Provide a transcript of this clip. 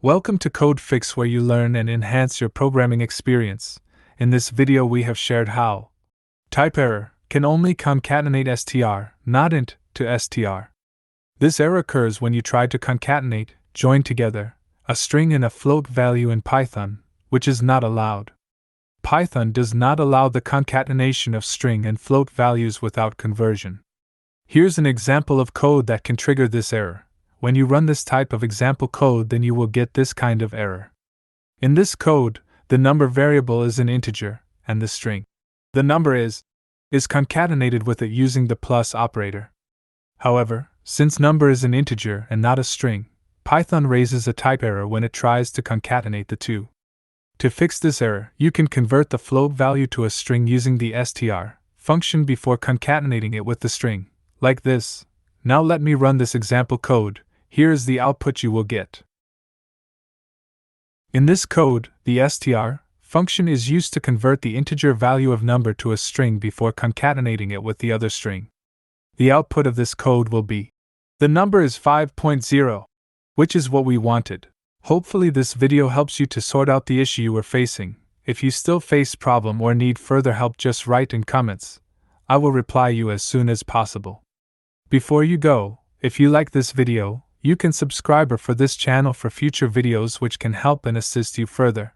Welcome to Code Fix, where you learn and enhance your programming experience. In this video we have shared how TypeError can only concatenate str, not int, to str. This error occurs when you try to concatenate, join together, a string and a float value in Python, which is not allowed. Python does not allow the concatenation of string and float values without conversion. Here's an example of code that can trigger this error. When you run this type of example code, then you will get this kind of error. In this code, the number variable is an integer, and the string, the number is concatenated with it using the plus operator. However, since number is an integer and not a string, Python raises a type error when it tries to concatenate the two. To fix this error, you can convert the float value to a string using the str function before concatenating it with the string, like this. Now let me run this example code. Here is the output you will get. In this code, the str function is used to convert the integer value of number to a string before concatenating it with the other string. The output of this code will be, the number is 5.0, which is what we wanted. Hopefully this video helps you to sort out the issue you were facing. If you still face problem or need further help, just write in comments. I will reply you as soon as possible. Before you go, if you like this video, you can subscribe for this channel for future videos which can help and assist you further.